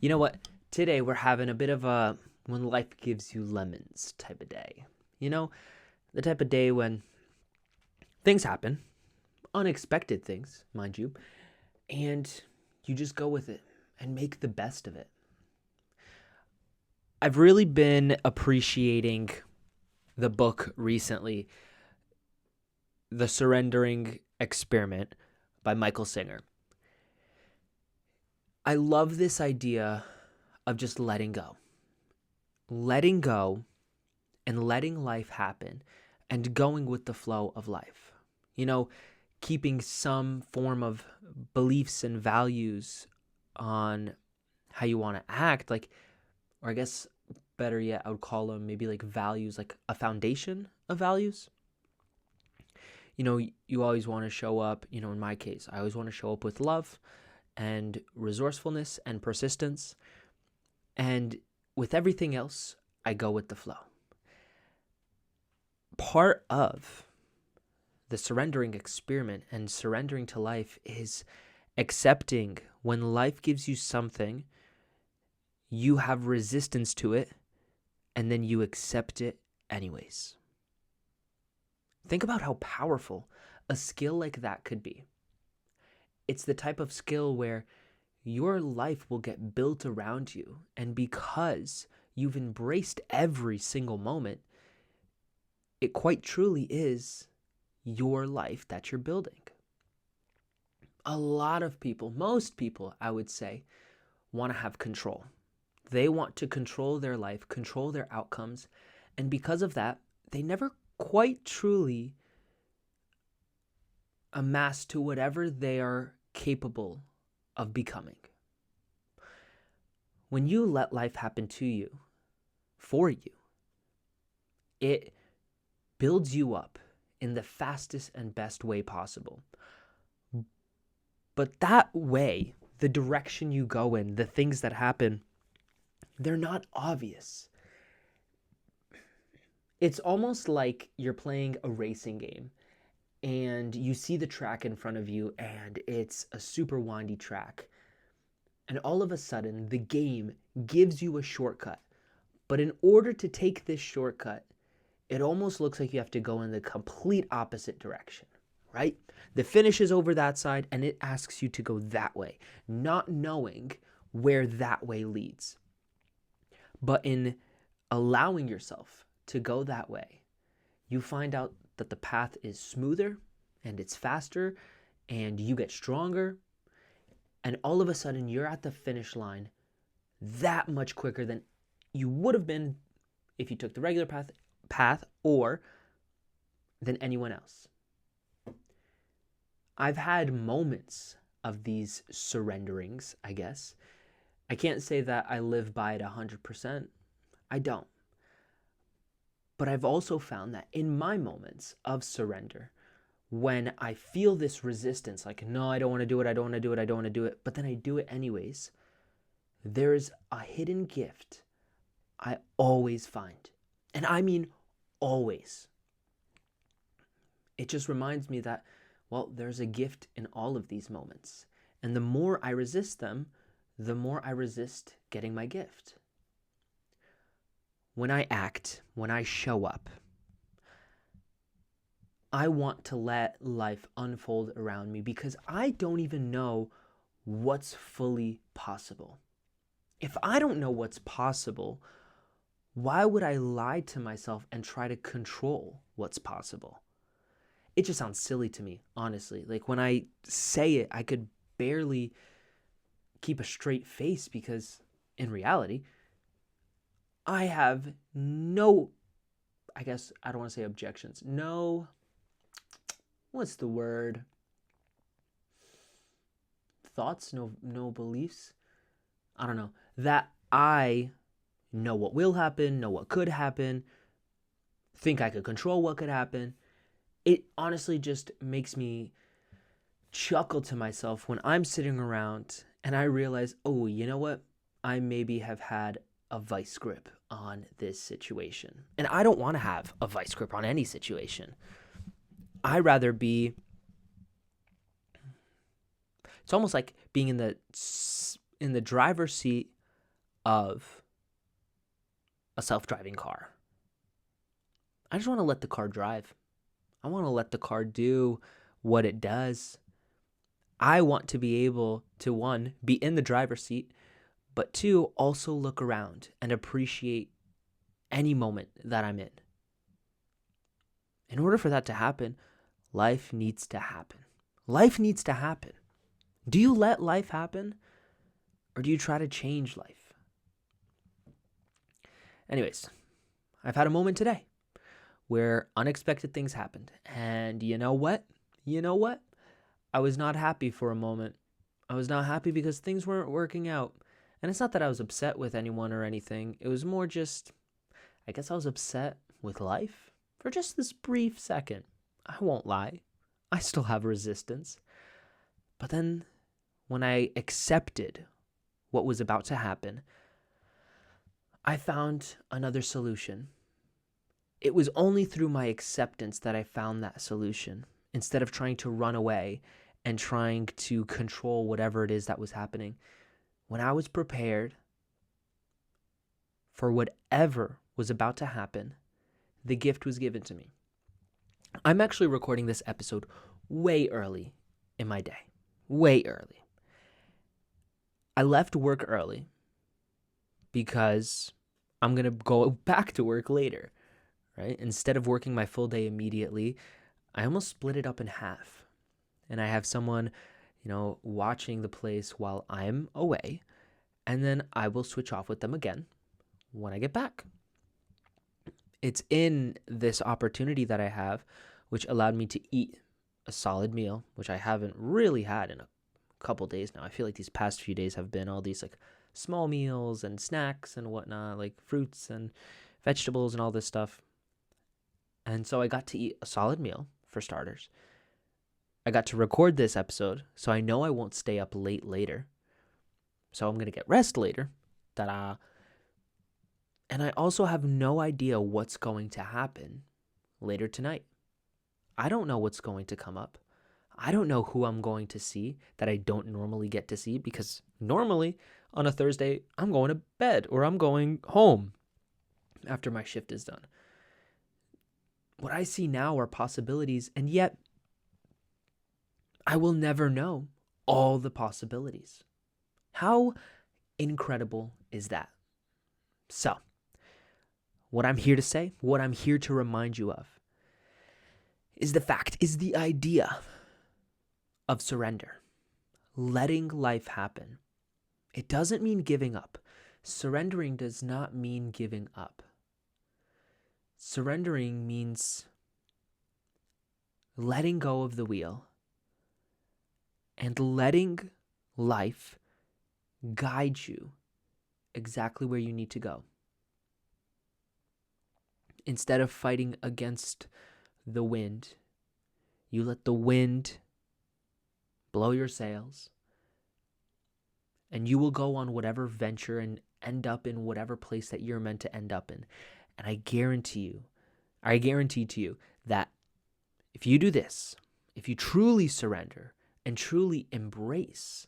You know what? Today we're having a bit of a when life gives you lemons type of day. You know, the type of day when things happen, unexpected things, mind you, and you just go with it and make the best of it. I've really been appreciating the book recently, The Surrendering Experiment by Michael Singer. I love this idea of just letting go and letting life happen and going with the flow of life. You know, keeping some form of beliefs and values on how you want to act, like, or I guess better yet, I would call them maybe like values, like a foundation of values. You always want to show up, in my case, I always want to show up with love and resourcefulness and persistence. And with everything else, I go with the flow. Part of the surrendering experiment and surrendering to life is accepting when life gives you something, you have resistance to it, and then you accept it anyways. Think about how powerful a skill like that could be. It's the type of skill where your life will get built around you, and because you've embraced every single moment, it quite truly is your life that you're building. A lot of people, most people, I would say, want to have control. They want to control their life, control their outcomes, and because of that, they never quite truly amass to whatever they are capable of becoming. When you let life happen to you, for you, it builds you up in the fastest and best way possible. But that way, the direction you go in, the things that happen, they're not obvious. It's almost like you're playing a racing game and you see the track in front of you and it's a super windy track. And all of a sudden, the game gives you a shortcut. But in order to take this shortcut, it almost looks like you have to go in the complete opposite direction, right? The finish is over that side and it asks you to go that way, not knowing where that way leads. But in allowing yourself to go that way, you find out that the path is smoother and it's faster and you get stronger. And all of a sudden, you're at the finish line that much quicker than you would have been if you took the regular path or than anyone else. I've had moments of these surrenderings, I guess. I can't say that I live by it 100%. I don't. But I've also found that in my moments of surrender, when I feel this resistance, like, no, I don't want to do it, I don't want to do it, I don't want to do it, but then I do it anyways, there's a hidden gift I always find. And I mean always. It just reminds me that, well, there's a gift in all of these moments. And the more I resist them, the more I resist getting my gift. When I act, when I show up, I want to let life unfold around me because I don't even know what's fully possible. If I don't know what's possible, why would I lie to myself and try to control what's possible? It just sounds silly to me, honestly. Like when I say it, I could barely keep a straight face because in reality, I have no, I guess I don't want to say objections. No, what's the word? Thoughts, no beliefs. I don't know. That I know what will happen, know what could happen, think I could control what could happen. It honestly just makes me chuckle to myself when I'm sitting around and I realize, oh, you know what? I maybe have had a vice grip on this situation. And I don't want to have a vice grip on any situation. I rather be, it's almost like being in the driver's seat of a self-driving car. I just want to let the car drive. I want to let the car do what it does. I want to be able to, one, be in the driver's seat, but two, also look around and appreciate any moment that I'm in. In order for that to happen, life needs to happen. Life needs to happen. Do you let life happen, or do you try to change life? Anyways, I've had a moment today where unexpected things happened. And you know what? I was not happy for a moment. I was not happy because things weren't working out. And it's not that I was upset with anyone or anything. It was more just, I guess I was upset with life for just this brief second. I won't lie. I still have resistance. But then when I accepted what was about to happen, I found another solution. It was only through my acceptance that I found that solution, instead of trying to run away and trying to control whatever it is that was happening. When I was prepared for whatever was about to happen, the gift was given to me. I'm actually recording this episode way early in my day. Way early. I left work early because I'm going to go back to work later, right? Instead of working my full day immediately, I almost split it up in half. And I have someone, watching the place while I'm away, and then I will switch off with them again when I get back. It's in this opportunity that I have, which allowed me to eat a solid meal, which I haven't really had in a couple days now. I feel like these past few days have been all these like small meals and snacks and whatnot, like fruits and vegetables and all this stuff. And so I got to eat a solid meal, for starters. I got to record this episode, so I know I won't stay up late later. So I'm going to get rest later. Ta-da. And I also have no idea what's going to happen later tonight. I don't know what's going to come up. I don't know who I'm going to see that I don't normally get to see, because normally on a Thursday, I'm going to bed or I'm going home after my shift is done. What I see now are possibilities, and yet I will never know all the possibilities. How incredible is that? So, what I'm here to say, what I'm here to remind you of, is the idea of surrender. Letting life happen. It doesn't mean giving up. Surrendering does not mean giving up. Surrendering means letting go of the wheel and letting life guide you exactly where you need to go. Instead of fighting against the wind, you let the wind blow your sails, and you will go on whatever venture and end up in whatever place that you're meant to end up in. And I guarantee to you that if you do this, if you truly surrender and truly embrace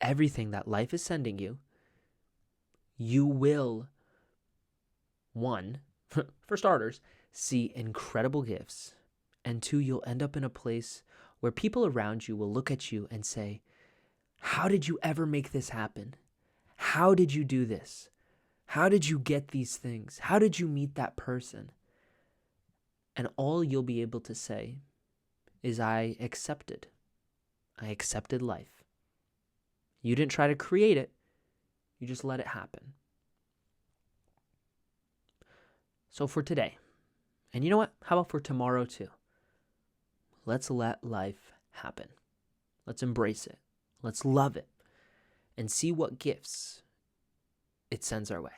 everything that life is sending you, you will, one, for starters, see incredible gifts, and two, you'll end up in a place where people around you will look at you and say, how did you ever make this happen? How did you do this? How did you get these things? How did you meet that person? And all you'll be able to say is, I accepted life. You didn't try to create it. You just let it happen. So for today, and you know what? How about for tomorrow too? Let's let life happen. Let's embrace it. Let's love it and see what gifts it sends our way.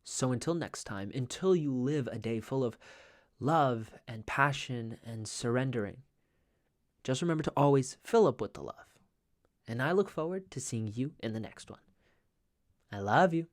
So until next time, until you live a day full of love and passion and surrendering, just remember to always fill up with the love. And I look forward to seeing you in the next one. I love you.